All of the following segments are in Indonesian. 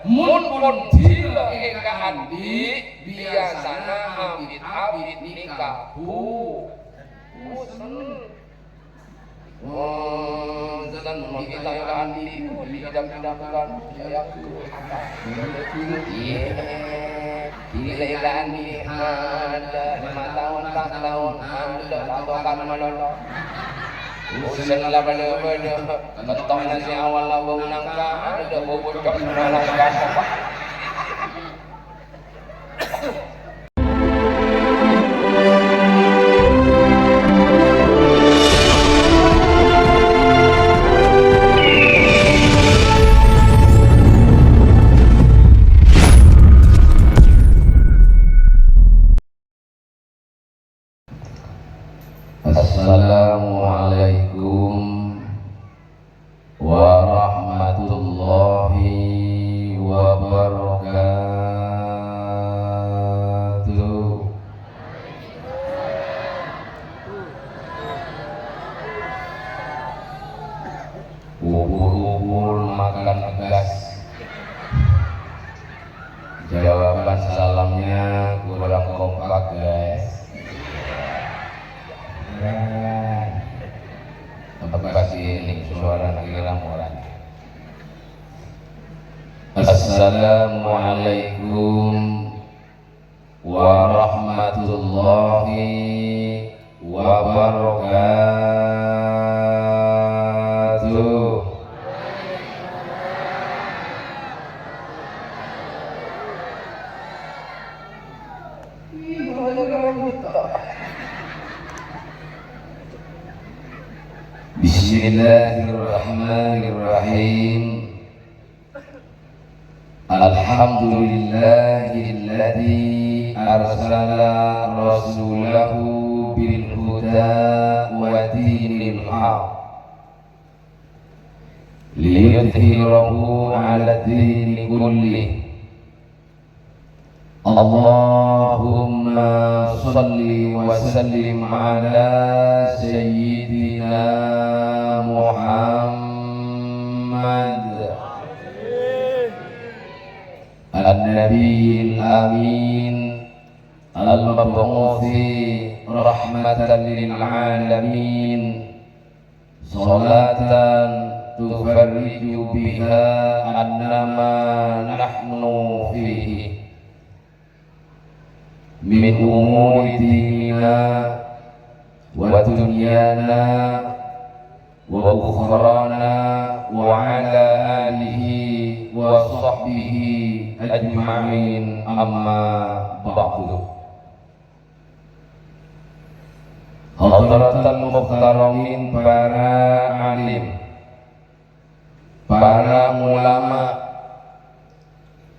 mun pun dila eka andi biasana abid nikah dan kita yang andi bidang-bidangkan yang gila yang andi ada 5 tahun 4 tahun ada latokan melolong usen lah benda-benda ketok nasi awal lah nangka ada bubur nangka Assalamualaikum warahmatullahi wabarakatuh. Ubur-ubur makan gas. Jawaban salamnya kurang kompak guys. Kasih ini suara nakira murah. Assalamualaikum warahmatullahi wabarakatuh. Bismillahirrahmanirrahim. Alhamdulillahilladzi arsala rasulahu bil huda wa dinil haq liyudhhirahu 'ala dini kullih. Allahumma salli wa sallim ala sayyidina Muhammad an-nabiyil amin al-mab'uthi rahmatan lil alamin salatan tufarriju biha annama nahnu fihi min umuri dinina wa dunyana wa ukhrana wa ala alihi wa sahbihi ajma'in amma ba'du. Hadratan muhtaramin para alim, para ulama,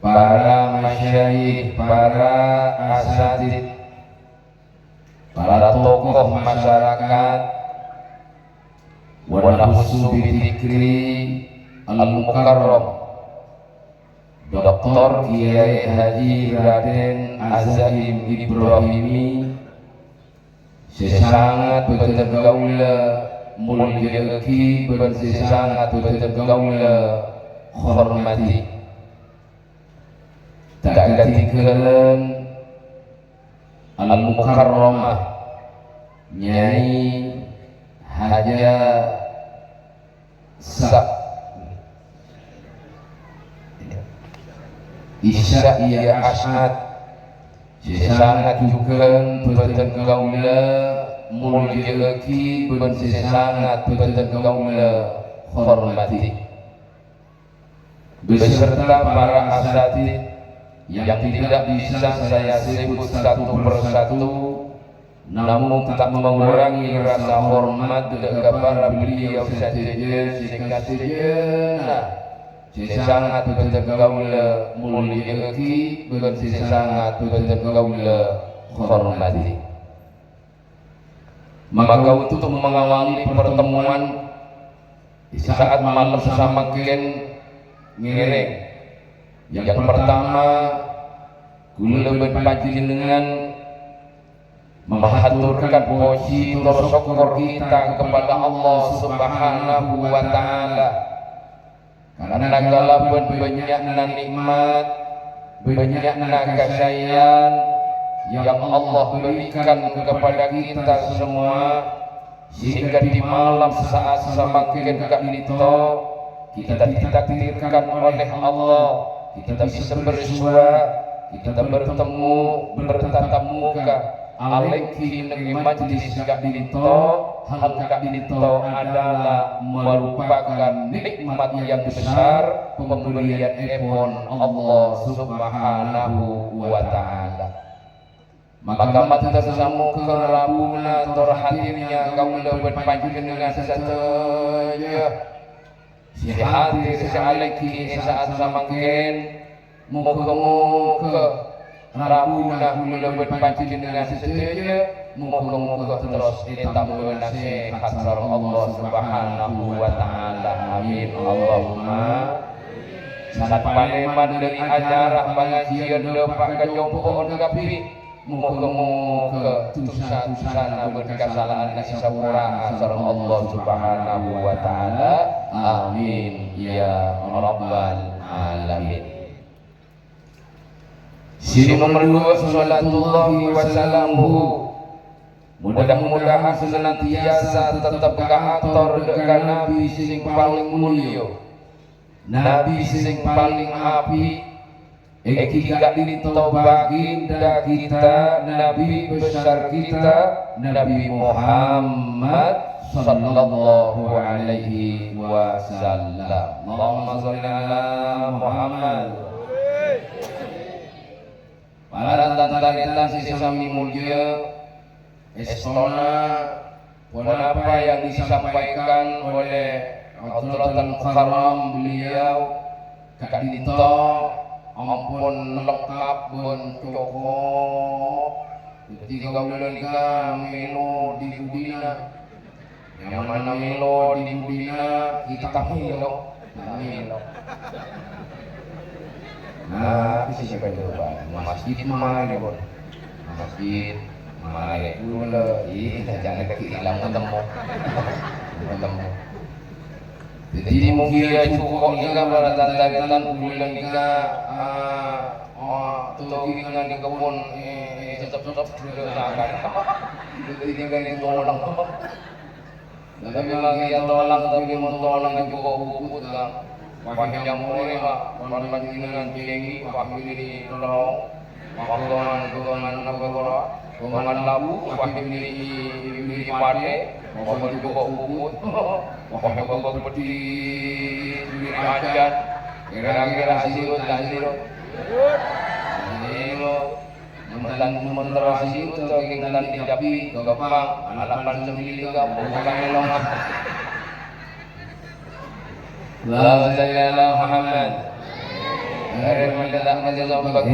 para masyayikh, para asatidz, para tokoh masyarakat, wa nahussu bidzikri al-mukarram Dr. Kiai Haji Raden Azaim Ibrahimi sesangat betul gaula mulyaki ben sesangat betul gaula hormati. Tak gatikeun al-mukarramah Nyai Haja Isya iya As'ad sesangat juga beten gaula mulyaki ben sesangat beten gaula hormati beserta para asatidz yang tidak bisa saya sebut satu persatu, namun tak mengurangi rasa hormat kepada beliau saja sesangat gaula mulyaki ben sesangat gaula hormati. Maka untuk mengawali pertemuan di saat malam semakin ngiring, yang pertama kula panjenengan menghaturkan puji syukur kita kepada Allah Subhanahu wa taala karena kalaupun banyakna nikmat, banyakna kasayang yang Allah berikan kepada kita semua, sehingga di malam saat semakin kak itu kita ditakdirkan oleh Allah, kita bisa bersua, kita bertemu, bertatap muka. Alaihi negeri majlis kak dinito, hal kak dinito adalah merupakan nikmat yang besar, pemberian epon Allah Subhanahu wa Ta'ala. Maka matur samu kerabuna tor hadirnya kaum dapat panjenengan saja. Si hadir salaki saat samangken muga-muga rabuna dapat panjenengan saja. Muga-muga terus ditambah nasihat sareng Allah Subhanahu wa Ta'ala. Amin Allahumma. Saat paneman dari ajarah pengajian lepak kejompoon kapi. Moga-moga tusa-tusana berkasalahan isapura sareng Allah Subhanahu wa Ta'ala. Amin ya rabbal alamin. Siri nomor 2, salatullahi wa salamuhu. Mudah-mudahan senantiasa tetap kaator dekat Nabi sing paling mulia, Nabi sing paling api. Eki gak dinito baginda kita, Nabi besar kita, Nabi Muhammad sallallahu alaihi wasallam. Allahumma sholli ala Muhammad. Para tantan sisi sami mulia, estona apa yang disampaikan oleh Hadratul Mukarram beliau Kak Dinto ampun lengkap pun cukup. Ketika bulan nikah milo di budina, yang mana milo di budina kita milo. Nah, siapa itu pak? Masjid mana pun? Masjid mana? Dulu, jangan kehilang ketemu. Jadi mungkin cukup juga pada tanda-tanda bulan nikah atau dengan di kebun tetap dilaksanakan. Jadi tinggal di tolong. Tapi lagi yang tolong tapi mau tolong itu kok bubut kan. Panjang mulai pak, panjang dengan tinggi, panjang di tolong, panjang apa kalau panjang labu, panjang di pade. Bapak juga bubut, bapak berdiri di ajar, kira-kira hasil. Mentara hasil itu kita dijapi, gampang, alapan sembilan bukan elong. Allahumma shalli ala Muhammad. Hari mendadak masih sampai.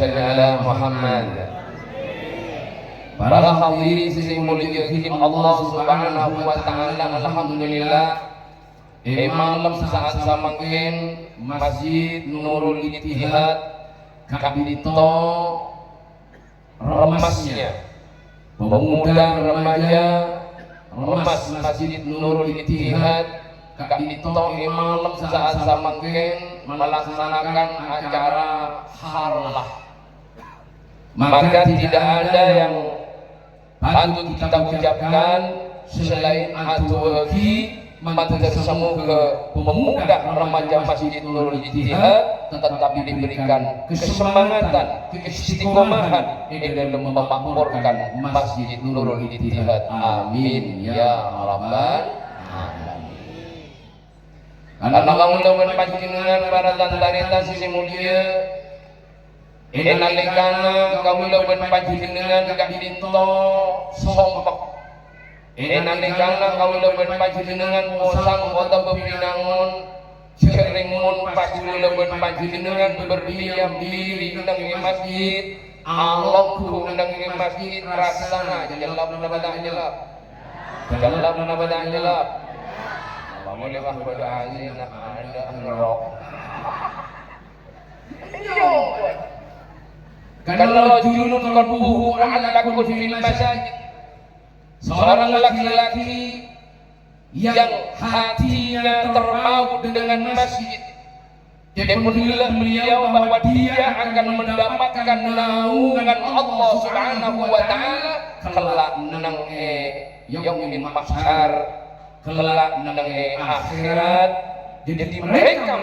salli ala Muhammad. Para hadirin sisi mulia Allah Subhanahu wa taala, alhamdulillah malam saat samangkin Masjid Nurul Ittihad kabito remasnya pemuda remaja remas Masjid Nurul Ittihad kabito malam saat samangkin melaksanakan acara harlah. Maka tidak ada yang patut kita ucapkan selain atuhi matur semu ke pemuda remaja Masjid Nurul Ittihad, tetapi diberikan kesemangatan, keistiqomahan dalam memakmurkan Masjid Nurul Ittihad. Amin ya rabbal alamin. Karena kamu dapat panjenengan para tantarita sisi mulia, nalikana kamu dapat panjenengan kabinto sompek. Nalikana kamu dapat panjenengan posang kota bebinangun ceringun pasti dapat panjenengan berdiam diri nang masjid alokku nang masjid rasana jelap nabada jelap kamu lewat pada azin ada ngerok kalau junun qalbuhu alaqun fil masajid, seorang laki-laki yang hatinya terpaut dengan masjid, kemudian beliau bahwa dia akan mendapatkan naungan Allah Subhanahu wa taala kelak nang yaumil mahsyar, kelak nang akhirat. Jadi mereka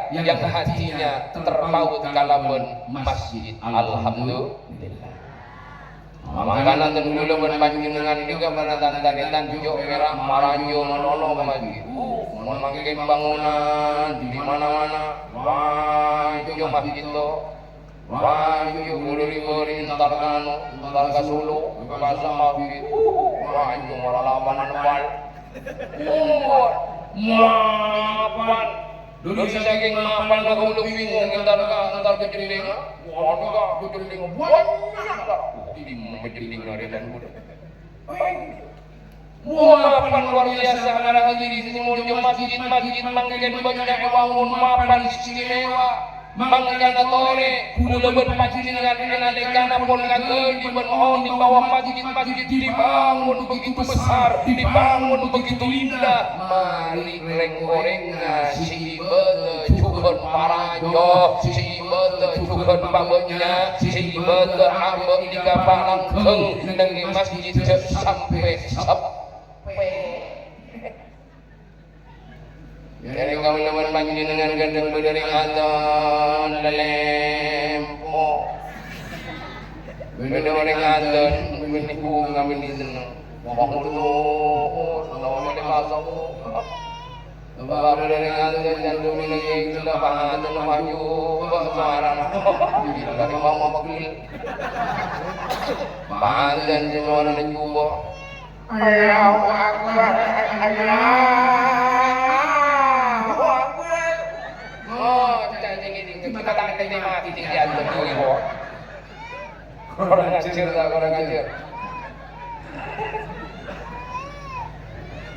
yang hatinya terpaut kalaupun masjid. Alhamdulillah. Makanan dan dulu berpanjenengan juga pada dan juga merah marajo menolong masjid. Memakai bangunan di mana-mana. Wah, juga masjid itu. Wah, juga guri-guri ntar ke Solo, ke masjid. Wah, juga malah nempal. Maafan dulu saking maafan aku udah bingung ntar kejeling wah kejeling banyak di kejeling ada dan udah maafan luar biasa para hadirin di mulia masjid manggen banyak bangun maafan istimewa manggen tore kula berpanjenengan nalikana pun ngakeun dibangun di bawah masjid dibangun begitu besar, dibangun begitu indah. Mari goreng-goreng si bete cukeun parajo, si bete cukeun babenya, si bete abek di kapalangkeung nang di masjid sampai jadi kamu teman panjenengan gendeng berdering adon lempo berdering adon beniku ngambil di seneng waktu itu nama dia masuk bapak berdering adon dan dulu lagi sudah pangan dan maju suara dari mama bakil pangan dan semua orang juga Allahu Akbar kita tak kena mati tinggi aja dulu kok. Orang ngajir.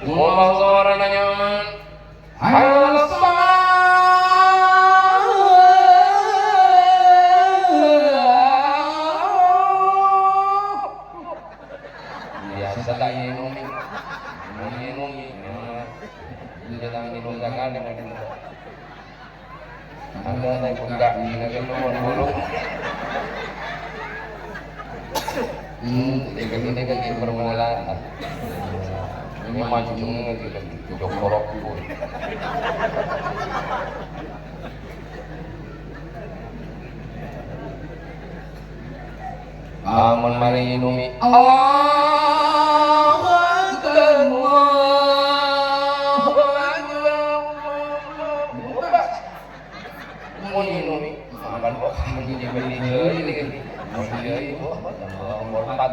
Ngomong suara nyaman. Halo biasa tak minum. Dia tak minum sekali macam tu. Anda naik buka negara luar bulu. Ini permulaan. Ini maju juga korok pun. Aman mari inumi. Allahu Akbar. Mun inumi. Makan kok begini begini. Mau dia ibu, umur 4.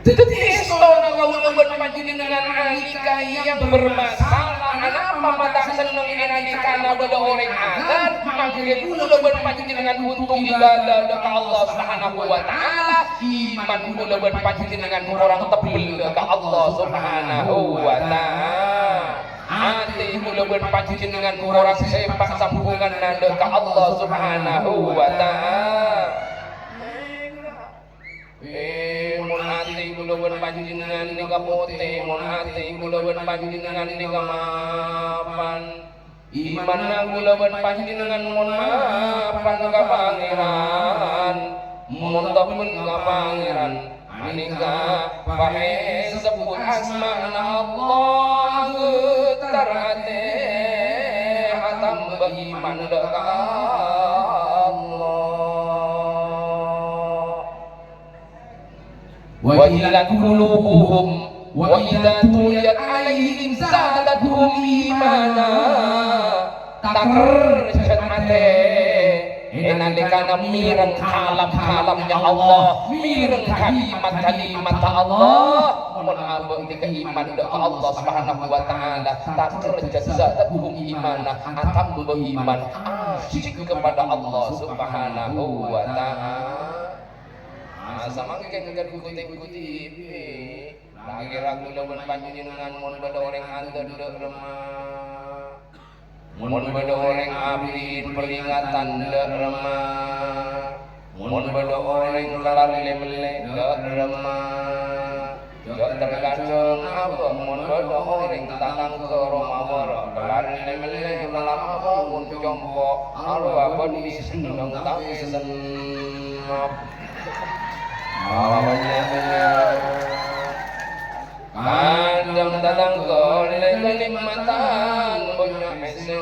Tetapi istana kaulaban panjenengan alika yang bermasalah kenapa mata seneng alika pada orang agan makin kaulaban panjenengan untung ibadah ka Allah Subhanahu wa taala iman kaulaban panjenengan orang tebel ka Allah Subhanahu wa taala ati kaulaban panjenengan orang sepak sambungan nanda ka Allah Subhanahu wa taala mun ati kulawan panjenengan nika putih mun ati kulawan panjenengan nika mapan iman kulawan panjenengan mun mapan ka pangeran mun temen ka pangeran nika pahe sebut asma Allah getar ate hatam beriman ka wa ilat qulubuhum wa idza tuliyat alaihim zadatuhum imana takr syatmate enalika mireng kalam-kalamnya Allah mireng kalimat-kalimat Allah mun abang dika iman ke Allah Subhanahu wa taala takr zadatuhum imana atam beriman asyik kepada Allah Subhanahu wa taala sama kayak ikuti lagi ragu lawan panjenengan mun bada orang anda duduk remah mun bada orang abdi peringatan dek remah mun bada orang lari lemele dek remah dek tergantung apa mun bada orang datang ke rumah wara lari lemele dalam apa mun jompo arwah bani seneng tapi senap kadang datang oleh kenikmatan banyak mesin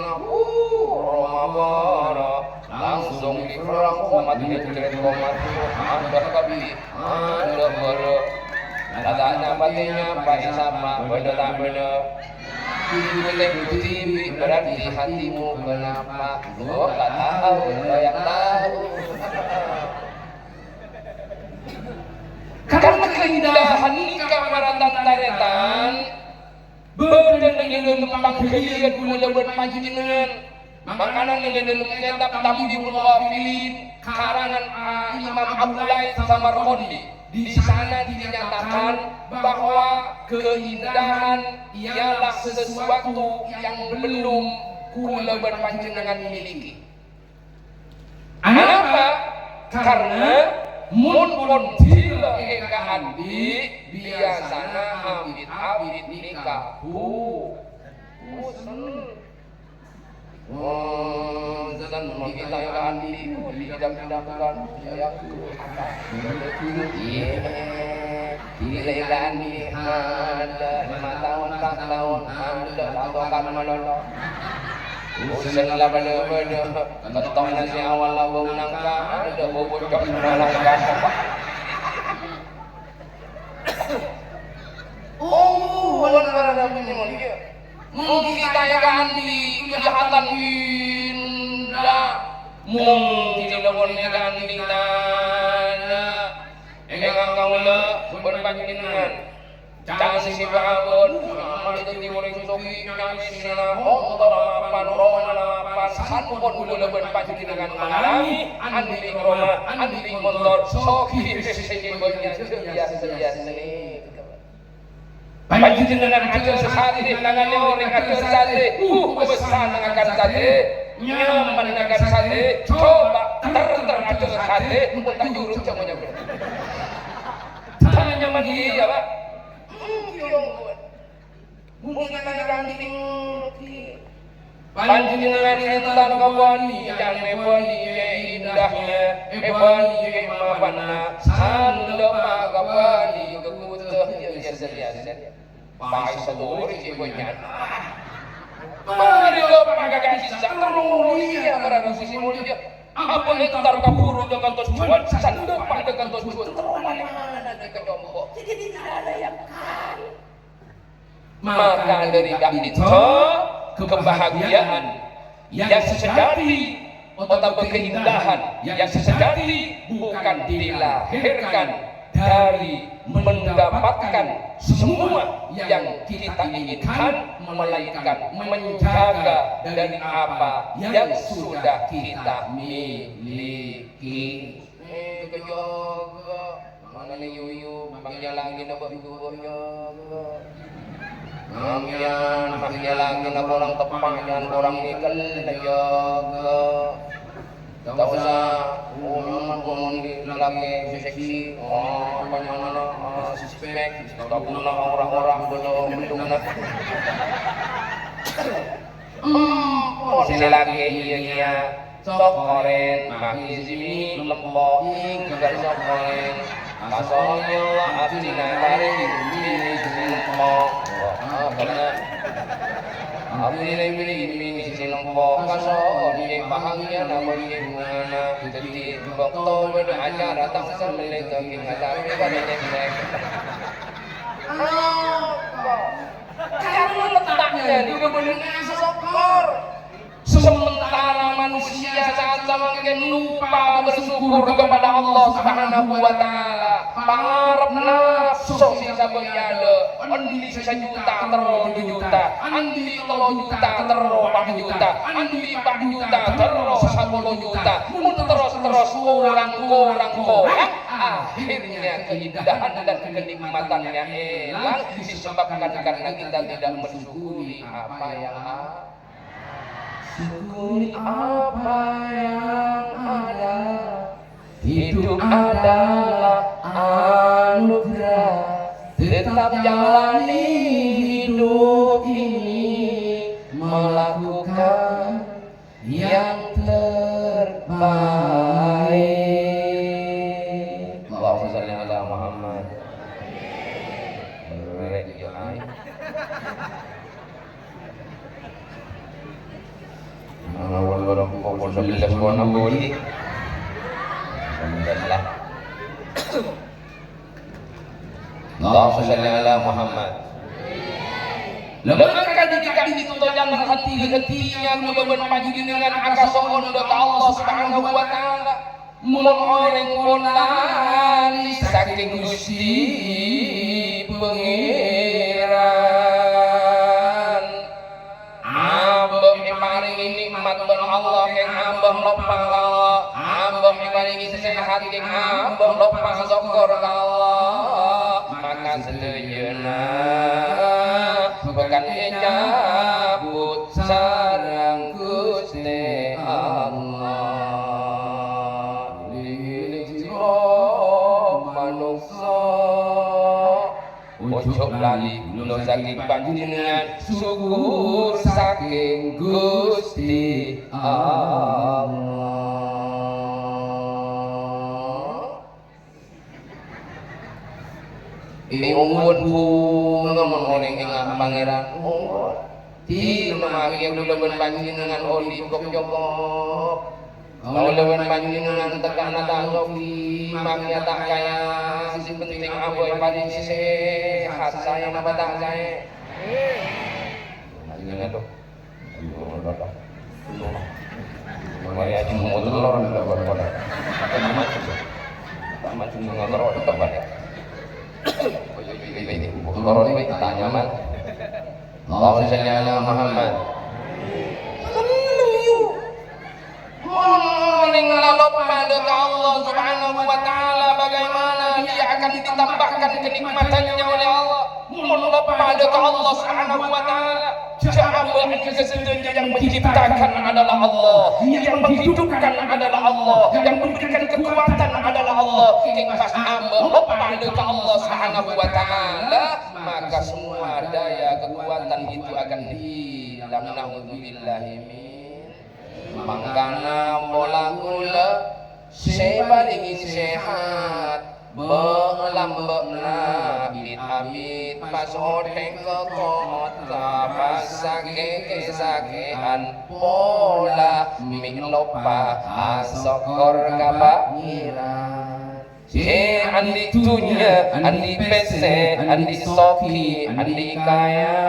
Ramadan langsung diperang komat dikret komat ada kabi ada baru ada batinnya pada sama benda tak benda boleh TV berarti hatimu kenapa oh tak tahu yang tahu karena keindahan nikah maratan taretan beden yang lempang kalian kula berpanjenengan makanan yang dalam kitab Tabibul Ghafilin karangan Imam Abdullah Samarqandi di sana dinyatakan bahwa keindahan ialah sesuatu yang belum kula berpanjenengan miliki. Kenapa? Karena mun tila eka andi biasana abid nikah dan kita yang andi bidang-bidangkan yang bila eka andi ada 5 tahun 4 tahun ada atau akan melolong usen lah benda-benda ketok nasi awal labung nangka ada bubur kemana nangka benar dia mungkin kita yang ganti kejahatan indah mungkin lawan yang ganti nana enggak kau le berpanjangan jangan sih bangun amal itu digoreng soki nyamis na hontor mapan roma mapan sanpon bulu berpanjangan mengalami andi roma andi motor soki sesi banyak biasa panjenengan aja sehari nangannya orang aja sate besar nangakan sate nyaman nangakan sate coba ter aja sate muntah juruk semuanya tangan nyaman iya pak mungkin nangakan panjenengan entar kawani yang ebani indahnya ebani mapanna sando magawani kebutuh biasa pakai seduri ciponya mari lo pakai kisah mulia para sisi mulia apa entar kaburu dengan tujuan sando pada dengan tujuan mana di kedombo jadi tidak ada yang kaya maka dari itu kebahagiaan yang sejati atau keindahan yang sejati bukan dilahirkan dari mendapatkan semua yang kita inginkan, melainkan menjaga dari apa yang sudah kita miliki. Kejaga mana nih yuyu maknya lagi na bergurya. Amyan maknya lagi na orang tepangnya orang nikel na jaga. Tak usah umum di lagi seksi apa suspek tak pernah orang-orang belum mendungan sini lagi iya sok koren maki sini lempok juga sok koren kasolnya lah abdina kare ini lempok karena abdi ini sini lempok kasol ini bahagia nama gimana jadi waktu beracara tangsel mereka kita tapi pada nek karena letaknya juga benar sokor. Sementara manusia saat makin lupa bersyukur kepada Allah Subhanahu wa taala. Pangarep nafsu sisa benyada, andi sejuta terus 2 juta, andi 3 juta terus 4 juta, andi 4 juta terus 10 juta, mun terus kurang. Akhirnya keindahan dan kenikmatannya hilang disebabkan karena kita tidak mensyukuri apa yang ada. Syukuri apa yang ada. Hidup adalah anugerah. Tetap jalani hidup ini, melakukan yang terbaik. Allahumma shalli ala Muhammad. Orang pokok sebelah sekolah boleh. Alhamdulillah. Allahumma shalli ala Muhammad. Maka jika dituntut jangan henti-hentinya beban maju dengan akasohon dota Allah Subhanahu wa taala. Mengoreng polali saking Gusti Pangeran. Abah maringi nikmat ben Allah yang abah lopang Allah. Abah maringi sehat yang abah lopang syukur Allah. Maka sedejeuna bukan cabut sareng Gusti Allah. Lilo manungsa ojo lali kula saking panjenengan syukur saking Gusti Allah. Iungun bunga mengoring ing pangeran di magi dulaban panjenengan oli kok jokop dulaban panjenengan tekan ada sofi magi tak kaya si penting aboy paling sehat saya apa tak saya panjenengan tuh Maya cuma telur ndak pada macam ngorok tempat ya. Koron ini tanya man. Allahumma shalli ala Muhammad. Meninggalkan pada Allah Subhanahu wa taala bagaimana dia akan ditambahkan kenikmatannya oleh Allah. Menolak pada Allah Subhanahu wa taala. Siapa yang menciptakan adalah Allah, yang menghidupkan adalah Allah, yang memberikan kekuatan adalah Allah. Pas hamba pada Allah Subhanahu wa taala, maka semua daya kekuatan itu akan hilang. Nauzubillahi min. Mangkana mola kula sebaringi sehat. Belambekna bit-abit pas hoteng ke kota pas sake-sakean pola miklopa asokor kabakiran si andi tunya, andi pese, andi soki, andi kaya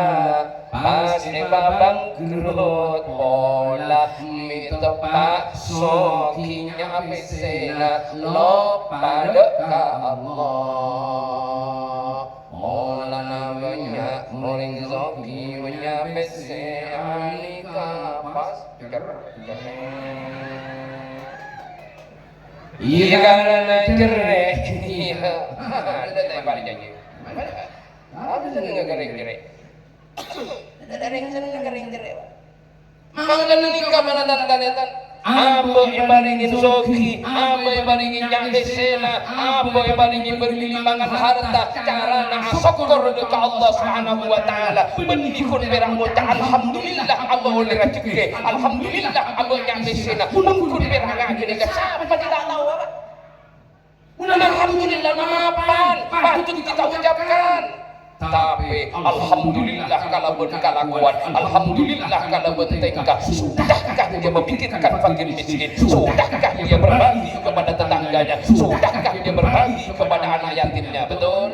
pas babang kerut pola mi tepak sokinya pesena lo pada ka Allah pola namanya orang soki punya pesena nikah pas iya karena cerai iya ada tak balik janji apa seneng kering-kering ada yang seneng kering-kering mangan nikah mana dan apa yang baringin soki apa yang baringin nyake sena apa yang baringin berlilimbangan harta cara na syukur ke Allah Subhanahu wa taala benikun berang ta alhamdulillah Allah oleh rezeki alhamdulillah Allah nyake sena mungkun berang ngene ka siapa tidak tahu apa alhamdulillah maafan patut kita ucapkan tapi alhamdulillah kalau berkelakuan alhamdulillah kalau bertingkah sudahkah dia memikirkan fakir miskin sudahkah dia berbagi kepada tetangganya sudahkah dia berbagi kepada anak yatimnya betul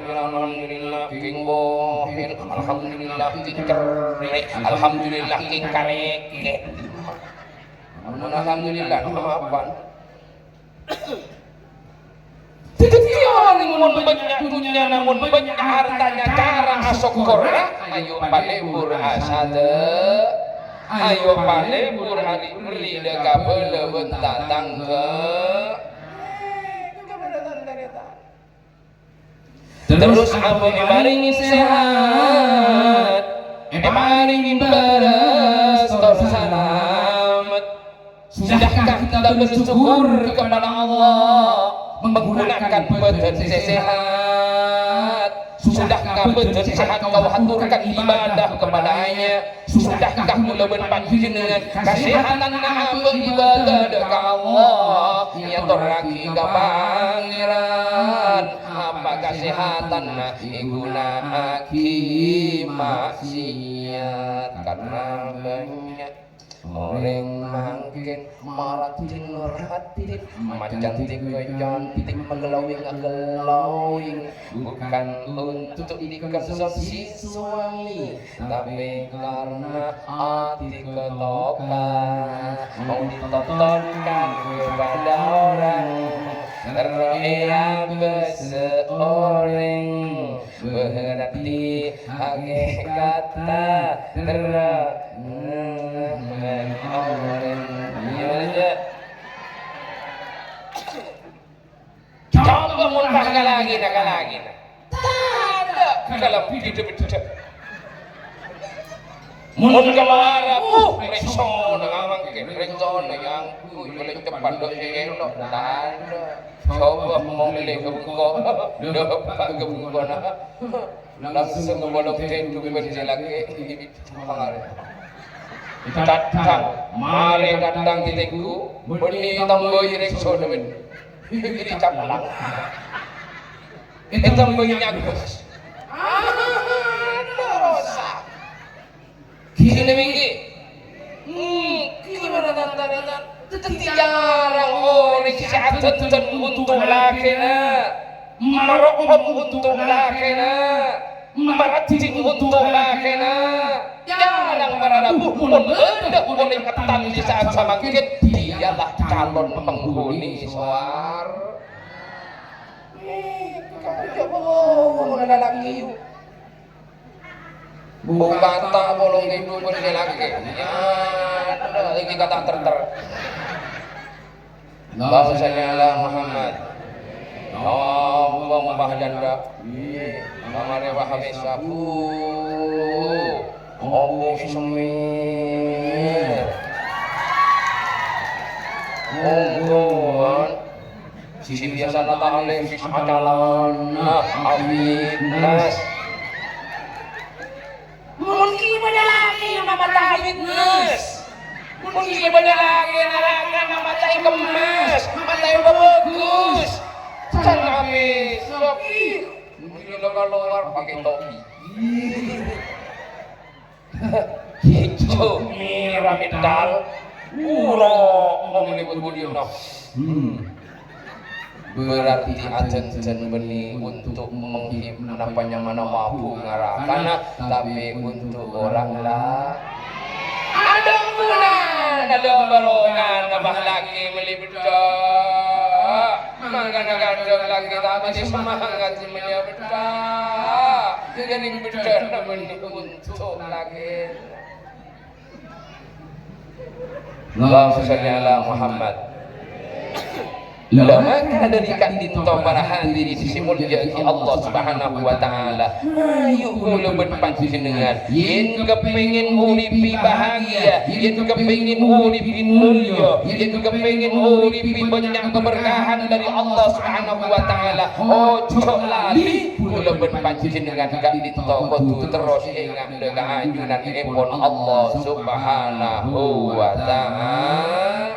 alhamdulillah king bohil alhamdulillah king cerik alhamdulillah king kareke alhamdulillah maafan namun banyak dunia namun banyak hartanya cara asyukur ayo palebur asade ayo palebur hari beli dega bele bentatang ke terus apa maring sehat maring beres selamat sudahkah kita bersyukur kepada Allah menggunakan badan sehat sudahkah badan sehat kau haturkan ibadah kepadanya sudahkah mula berpanjenengan kesehatan abang ibadah dekat Allah ya toraki ke pangeran apa kesehatan igunaaki maksiat karena banyak orang makin malah tinur hati cantik cantik menggelawing bukan untuk dikasih suami tapi karena hati ketokan mau ditontonkan kepada orang terlihat seorang berarti hakikatnya coba muntah lagi tak ada kalau hidup mun kemana reksona reksona yang boleh cepat dok no tanda coba mau beli kebuko dapat kebuko langsung bolok tentu berjelake datang mari datang titikku beli tambah reksona men ini capalang itu tambahnya gus dosa kini minggi gimana tanda jarang orang kesehatan untuk lakina merokok untuk lakina merating untuk lakina jarang berada pun ada oleh ketan di saat sama kita dialah calon penghuni soar kamu ada lagi bukan tak bolong itu berjelak ya ini kata ter bahwasanya Allah Muhammad Allah bahjanda amare wahami sabu obo ismir onggon sisi biasa nata oleh sisi acalan awinas mungkin pada lagi yang mematah fitness mungkin pada lagi yang mematah kemas mematah bagus can kami sopi mungkin luar pakai topi hijau merah medal urok mau meliput budi berarti ajen beni untuk menghibur mana mampu ngarahkan, tapi untuk orang lah ada bulan, ada barongan, abah lagi melibda, mangga lagi tapi semangat melibda, jadi beda beni untuk lagi. Allahumma shalli ala Muhammad. Lama ada dikandin to para hadirin simulja Allah Subhanahu wa taala. Ayo kula berpanjenengan yen kepengin uripi bahagia, yen kepengin uripi mulya, yen kepengin uripi banyak keberkahan dari Allah Subhanahu wa taala. Ojo lali kula berpanjenengan kandin to kudu terus ingat dengan anjuranipun Allah Subhanahu wa taala.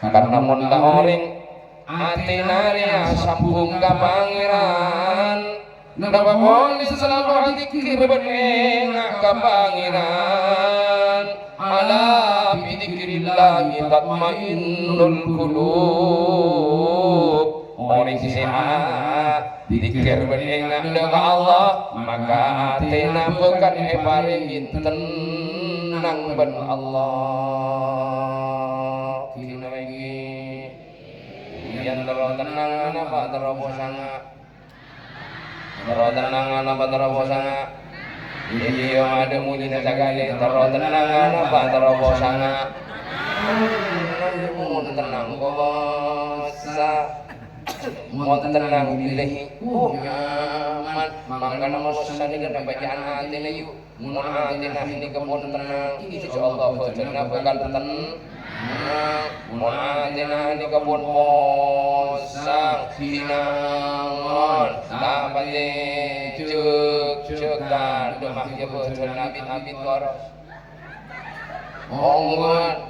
Karena mun orang ati naria sambung ka pangeran, napa boleh selalu zikir bening ka pangeran. Ala bi dzikrillah tatmainnul qulub. Orang sehat zikir bening ka Allah, maka atina bekan paring tenang ben Allah. Kina lagi yang terlalu tenang apa terlalu sangat, terlalu tenang apa terlalu sangat. Jadi yang ada mudi sekali terlalu tenang apa terlalu sangat. Mau tenang kosa, mau tenang ilahi nyaman. Maka nama susah ni kena bacaan hati na yuk. Mun hati na ini kebun tenang, insyaallah berjana bakal tenang. Mun atina di kebun posang sinangon tapate cek demah ke betul abit koros onggon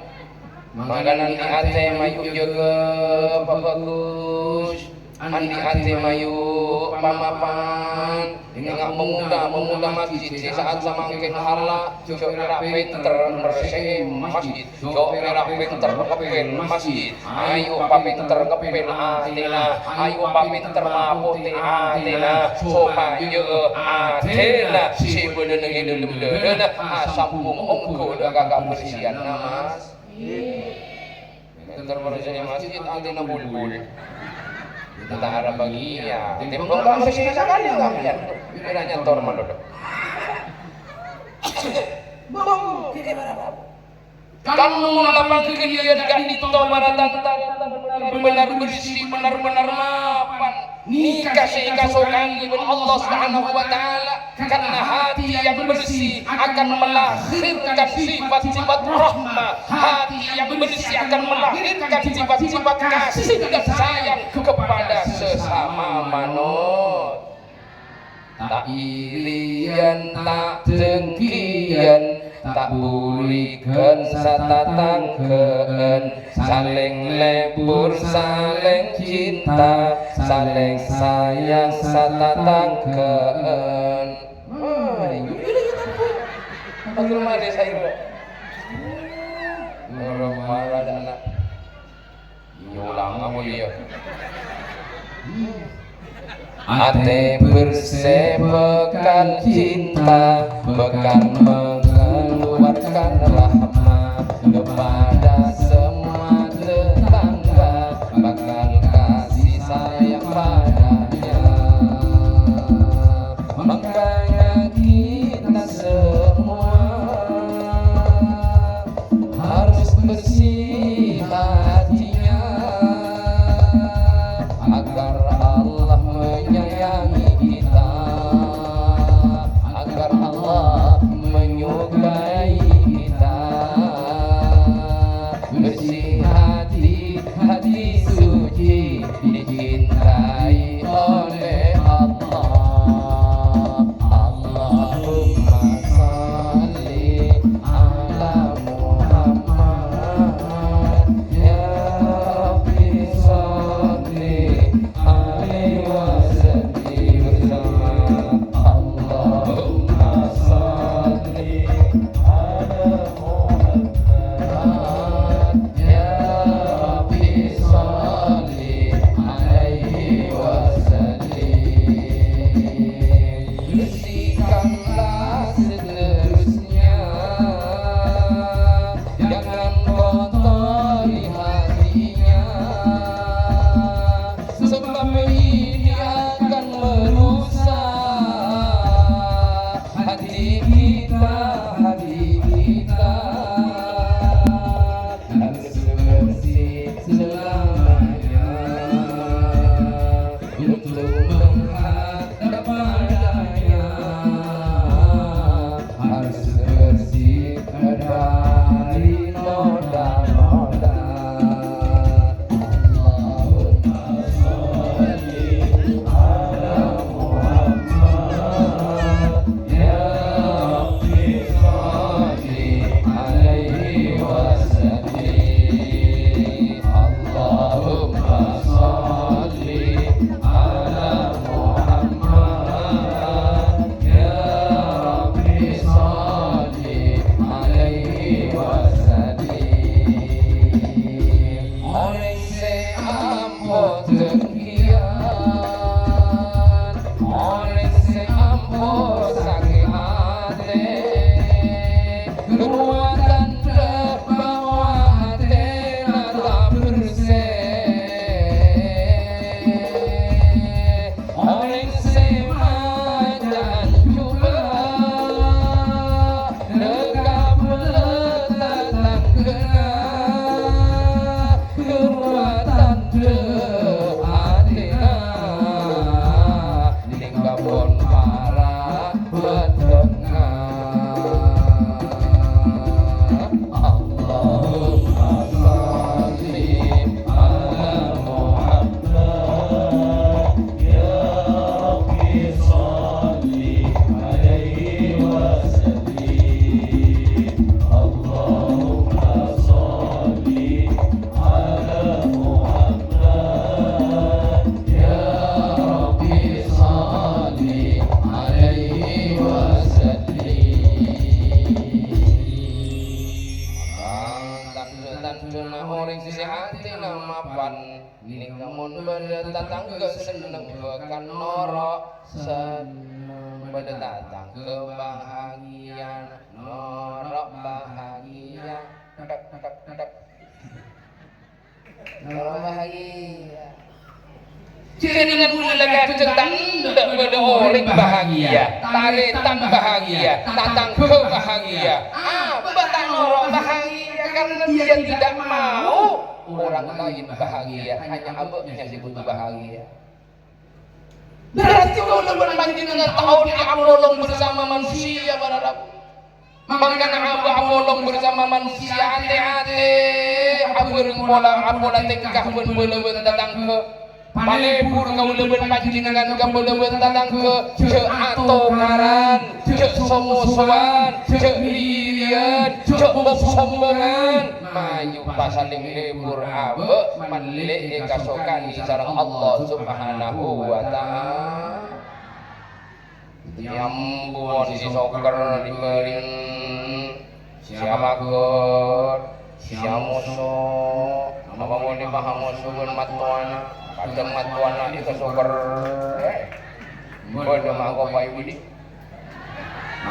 makanan di ate mayu jaga bagus andi ate mayu pamapan dengan memuda masjid di saat samangkin hala jok merah pinter bersih masjid, jok merah pinter kepin masjid, ayo papinter kepin atina, ayo papinter maputi atina, supaya atina si bener sambung ongko kagak bersihan mas pinter bersih masjid atina bulbul. Kita harap bahagia. Timbang tak bersih sekali kalian. Kiranya tor malodok. Bang, kita berapa? Kamu lapang kegiatan ganti to maratan benar bersih benar-benar mapan. Nikah kesokan ibn Allah Subhanahu wa taala karena hati yang bersih akan melahirkan sifat-sifat rahmah. Hati yang bersih akan melahirkan sifat-sifat kasih dan sayang kepada sesama manusia. Tak irian, tak dengkian, tak bulikan satatangkeun, saling lebur, saling cinta, saling sayang satatangkeun. Bagaimana desa itu? Marah dana. Yulang kamu dia. Ate bersih bekal cinta, bekal mengeluarkan rahmat kepada semua tetangga, bakal kasih sayang padanya. Makanya kita semua harus bersih hatinya agar Allah menyayangi kita, agar Allah menyukai kita. orang sisi hati namapan nikamun pada datang ke seneng bekan norok seneng pada datang kebahagiaan norok bahagia norok bahagia. Jika dengan ulaga tentang tidak pada orang bahagia, taritan bahagia, datang kebahagia. Batang orang bahagia karena dia tidak mau orang lain bahagia, hanya abahnya sih butuh bahagia. Berarti kau lebih banjir dengan tahun abolong bersama manusia berharap. Makanya abolong bersama manusia hati-hati, abolong tingkah berbelebet datang ke Palebur kau lebih pancingan kau lebih datang ke atau karan, ke somusuan, ke irian, ke sombongan. Maju pasaling lebur abe manle kasokan sareng Allah Subhanahu wa taala. Nyambung si soker dibelin siapa ker siapa musuh apa mau dipaham musuhun matuan kadang matuan lagi ke soker bodoh mah kau pai budi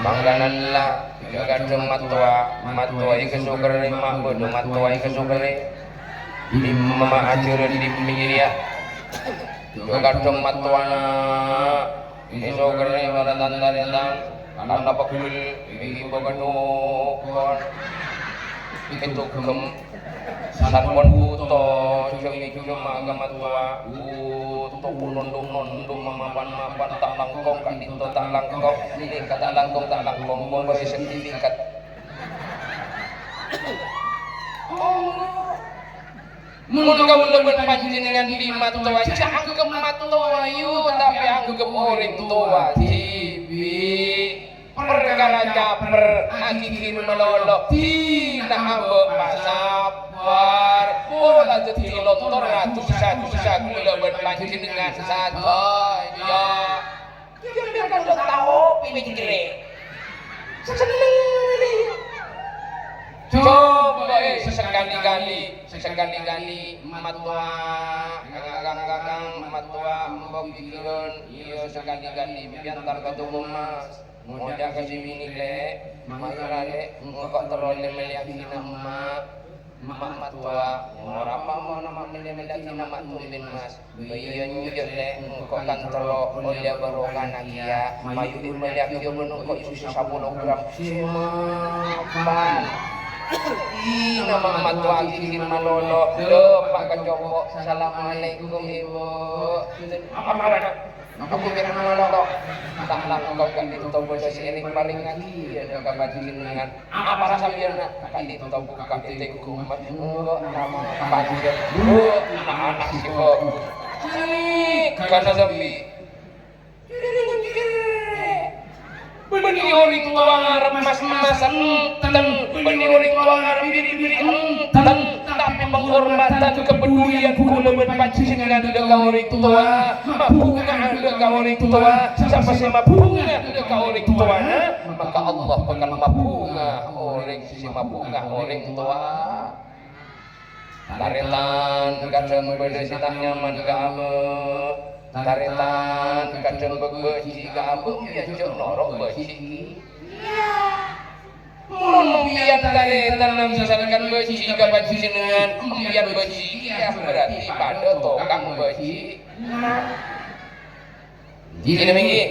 mangganan lah kadang matua ke soker mak bodoh matua ke soker di mama ajaran di minyak kadang matuan Iso kere pada tanda-tanda karena pekul ibu kadukon itu kem sanpon buto cuma agama tua buto nundung mapan tak langkong kan itu tak langkong ini kata langkong tak langkong masih sertifikat mun kau lebih panjenengan lima tua jangan tua yu tapi anggap orang tua tibi perkara caper akikin melolok tidak ambo pasabar pola jadi lotor ratusan lebih panjenengan satu ya dia kan udah tahu pikir seneng coba sekali-kali matua kakang matua mbok pikiran iya sekali-kali biantar ketemu mas moja kasih bini le masalale kok terole meliakin nama matua apa mau nama meliakin nama tumin mas iya nyujet le kok kan terlo oleh barokan agia mayu meliakin menung kok isu 10 gram simapan nama matua kirim malolo Pak Kajopo assalamualaikum ibu aku kira malolo tak langkau kan ditutup posisi ini paling lagi ada kabar dengan apa rasa biarna kan ditutup buka titik kumat nama banjir anak si kok karena sepi beni ori tua ngarep mas-masan enten beni ori tua ngarep biri-biri enten tapi penghormatan kepedulian kula ben panjenengan deuk ori tua bunga deuk ori tua siapa sih bunga deuk ori tua maka Allah bakal mabunga orang sisi mabunga orang tua taretan kadang beda sitah nyaman ka taretan kadang beci ka ya jok norok beci mun biar taretan nam sasaran beci ka panjenengan biar beci ya berarti pada tokang beci jadi mengi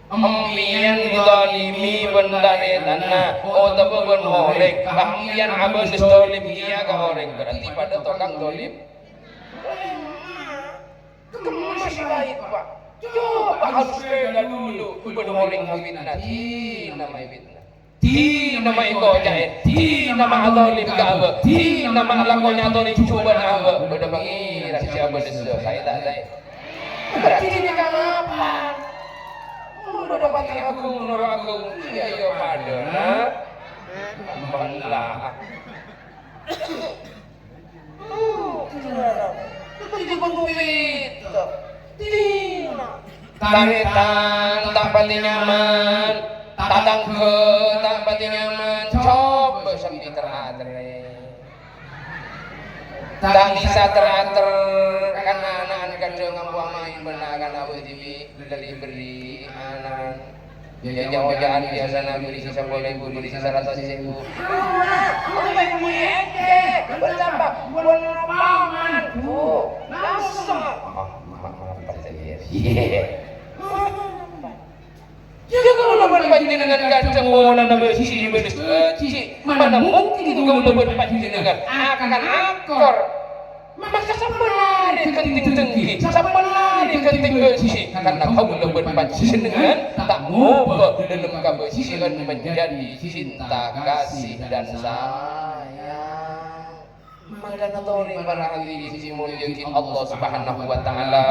ambian zalimi bendaretana otak ben horek ambian abas zalim iya ka horek berarti pada tokang zalim masih baik pak coba harus beda dulu berhoring fitnah di nama fitnah di nama ikojain di nama zalim ka aba di nama lakonya zalim coba aba udah mengira siapa desu saya tak saya berarti ini kenapa udah pakai aku menurut aku iya iya pada belah itu pengkuit taretan tak paling nyaman tatang ke tak pati nyaman coba sampai teratur tak bisa teratur karena anak-anak kadang ngampua main benakan awe diwi beri anak ya jauh-jauhan biasa beri sisa boleh beri sisa rata sisa ibu bercambak buat paman langsung ya kalau lebat panjenengan kacang wala na besi mana mungkin kau lebat panjenengan akan akor maka sampai kenting tinggi sampai kenting besi karena kau lebat panjenengan tak ngobrol dalam kebersihan menjadi cinta kasih dan sayang maka natori para hadirin sisi mulia Allah Subhanahu wa taala.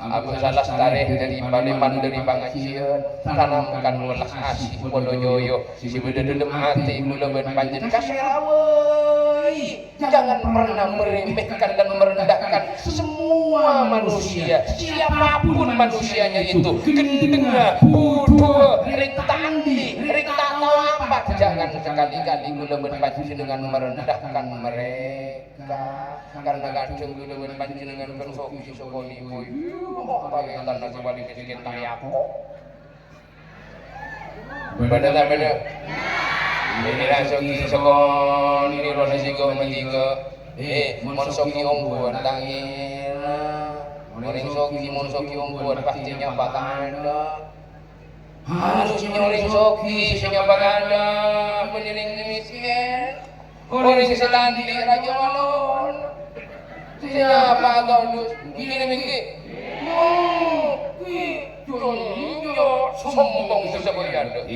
Aku salah tarikh dari Paleman dari pengajian tanamkan welas asih podo yoyo sisi bededem hati mula berpanjang kasih awai jangan pernah meremehkan dan merendahkan semua manusia siapapun manusianya itu gendengah bodoh rek tandi rek tak tahu apa jangan sekali-kali mula berpanjang dengan merendahkan mereka karena kadang mula berpanjang dengan konsoki sokoni boy pakai tanah sebalik sedikit tayako beda ini langsung sekon ini roda sigo mentiga monsoki ombuan tangin monsoki ombuan pastinya bakal ada harusnya orang soki sinya bakal ada menyeling miskin orang setan di raja walon siapa tolus gini mikir sombong sesebayanda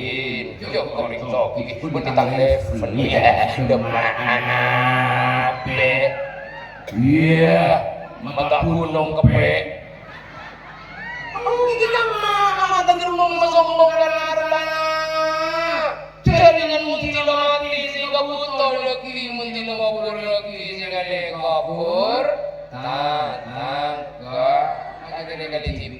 yo koring soki betitang level ya demanape iya mata gunung kepe kita mata gerung sombong karena jaringan muntila mati sehingga butuh lagi muntila kabur lagi sehingga kabur tatang akhirnya kali TV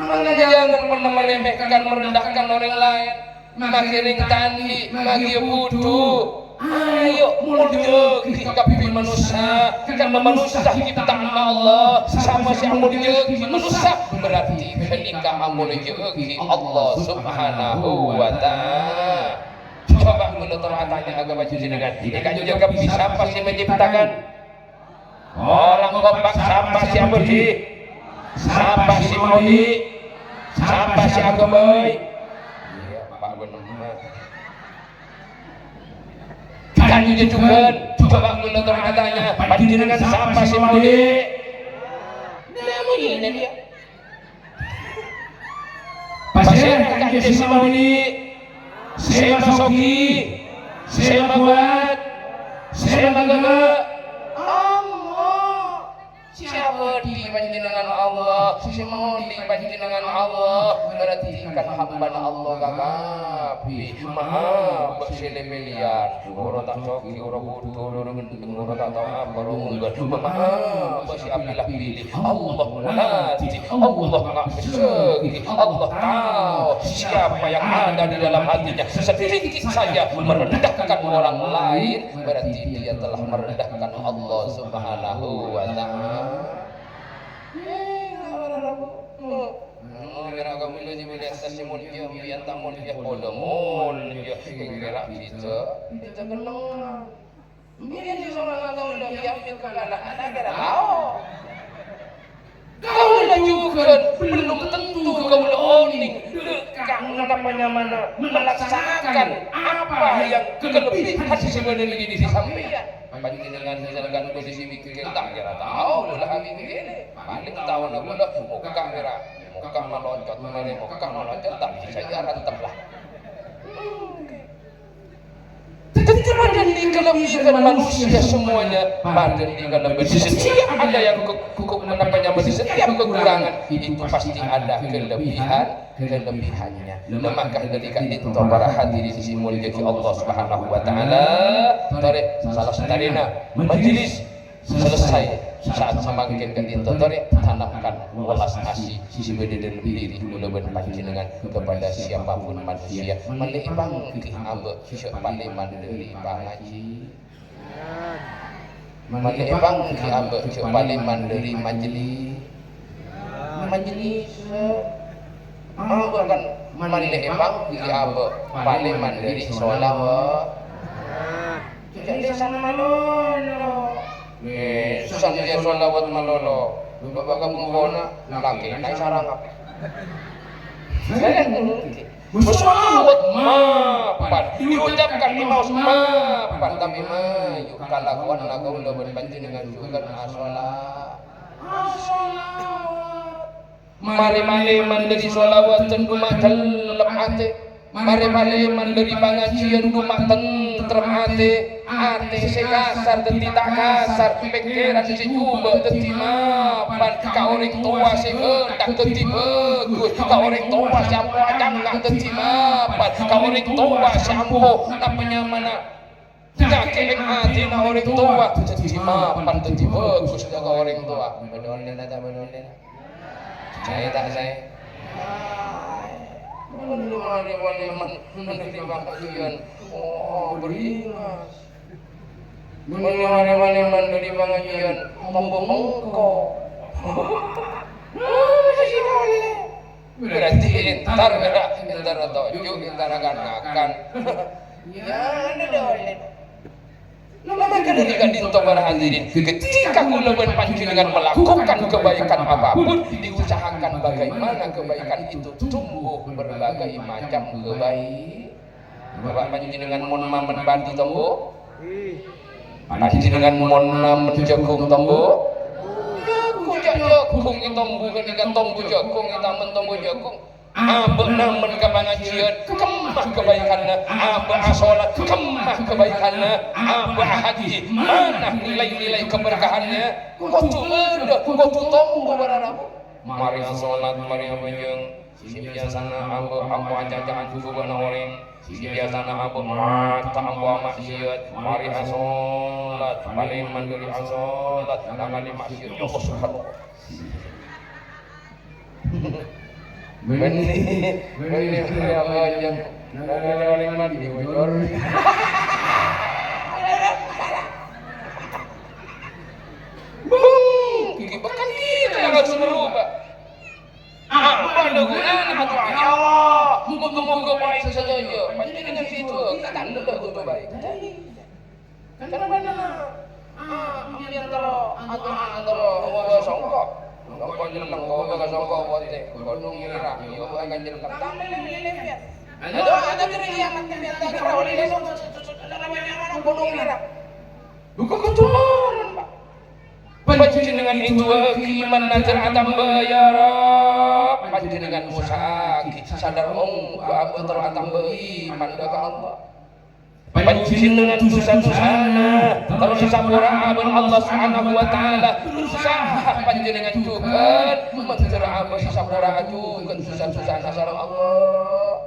mana jangan pernah meremehkan merendahkan orang lain makiring tani maki bodoh ayo mulia kapi manusia karena manusia ciptaan Allah sama si mulia manusia berarti ketika mulia Allah Subhanahu wa taala. Coba menurut katanya agama jenengan ikan juga bisa pasti menciptakan orang kompak siapa si abdi siapa si modi siapa si agama iya Pak benar kan juga coba menurut katanya pasti jenengan siapa si modi nama ini dia pasti kan si modi saya masoki, saya buat, saya magala. Allah, siapa di panjenengan Allah, siapa di panjenengan Allah, berarti kan hamba Allah kakapi, maha berselebelian, orang tak soki, orang bodoh, orang gendeng, orang tak tahu apa, orang munggar, maha bersiapilah pilih, Allah menghati, Allah mengaksesi, Allah tahu siapa yang ada di dalam hatinya, sedikit saja merendahkan orang lain, berarti dia telah merendahkan Allah Subhanahu wa taala. Kira kamu ini melihat sesimul dia biar tamun dia podomol dia kira kita kenal dia di sana tahu dah diambil kalah ada kira tahu kau lanjutkan belum tentu kau leoning kamu namanya mana melaksanakan apa yang kelebihan sebenarnya di sampaian panjenengan misalkan posisi mikir tak kira tahu lah kami begini paling tahu nak bola muka kira muka meloncat menari muka meloncat tak bisa jalan tetaplah tentu pada kelebihan manusia semuanya pada kelebihan setiap ada yang kukuk menapanya setiap kekurangan itu pasti ada kelebihannya maka ketika itu para hadirin sisi mulia Allah Subhanahu wa taala tarik salah satarina majelis selesai saat semakin ke dinto tore tanamkan welas asih si bededen diri uleun panjenengan kepada siapapun manusia mali bangki abe syek pale mandiri pangaji mali bangki abe syek pale mandiri majelis kan mali bangki abe pale mandiri sholawat jadi sana malolo susan dia sholawat malolo bapak kamu kona laki naik sarang apa bersolawat mapan diucapkan imam mapan tapi maju kalakuan lagu udah berbantu dengan juga asolat mari mandiri sholawat tengguma dalam hati mari mandiri pengajian rumah tentrem ate sekasar deti tak kasar pikiran si coba deti mapan ka orang tua si hendak deti bagus ka orang tua si ampo acangkak deti mapan ka orang tua si ampo napanya mana nyakit hati na orang tua deti mapan deti bagus ka orang tua menolin aja menolin saya tak saya menerima kajian beringas menerima kajian tombol mengko berarti entar tojo entar akan ya ada lama ketika dinto para hadirin ketika kulaban panjenengan melakukan kebaikan apapun diusahakan bagaimana kebaikan itu tumbuh berbagai macam kebaikan bapak panjenengan mon mamen bantu tombo panjenengan mon mamen jagung tombo jagung itu tombo ketika tombo jagung itu tombo jagung apa namen kepengajian kemah kebaikannya apa asolat kemah kebaikannya apa haji mana nilai-nilai keberkahannya kotu tombo bararabu mari asolat mari abajeng si biasana apa aja-aja juga na orang si biasana apa mata apa maksiat mari asolat paling mandiri asolat nangani maksiat ya subhanallah Beni apa yang nana orang mati bocor. Gigi bahkan kita yang harus berubah. Apa ada gunanya hati ya? Moga-moga baik saja. Panjenengan situ kita tanda untuk baik. Karena mana? Antara songkok. Kau jeneng kau bagai songkok bote, kau nungira, kau bagai jeneng kau lele. Ada keriaman yang ada kau lele namanya mana kau nungira. Bukan keturunan pak. Panjenengan itu iman nazar atam bayar, panjenengan usaha sadar apa teratam beriman dengan Allah. Panjenengan susah-susahna terus sapura abun Allah Subhanahu wa taala usaha panjenengan juga mencer apa sapura juga susah-susahna sareng Allah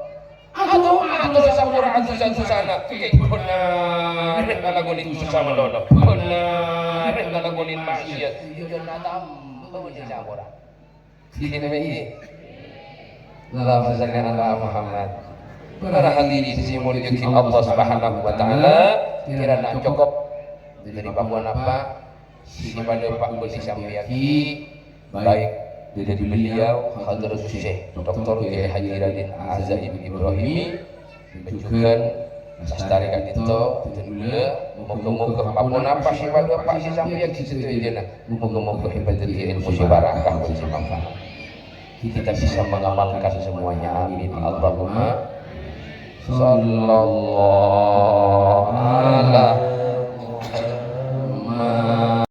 atau sapura susah-susahna benar ngalagunin susah melono benar ngalagunin maksiat ieu natam beun sapura sini bae Allahumma shalli ala Muhammad. Para hadirin si mulia Allah Subhanahu wa taala kirana cukup dari pabuan apa si pada Pak Budi Samyaki baik dari beliau Hadratus Syekh Dr. Kiai Haji Raden Azaim Ibrahimi menunjukkan sastarikan itu tentunya moga-moga pabuan apa si pada Pak si Samyaki situ aja moga-moga hebat dari ilmu si barakah wa si manfaat kita bisa mengamalkan semuanya amin Allahumma sallallahu alaihi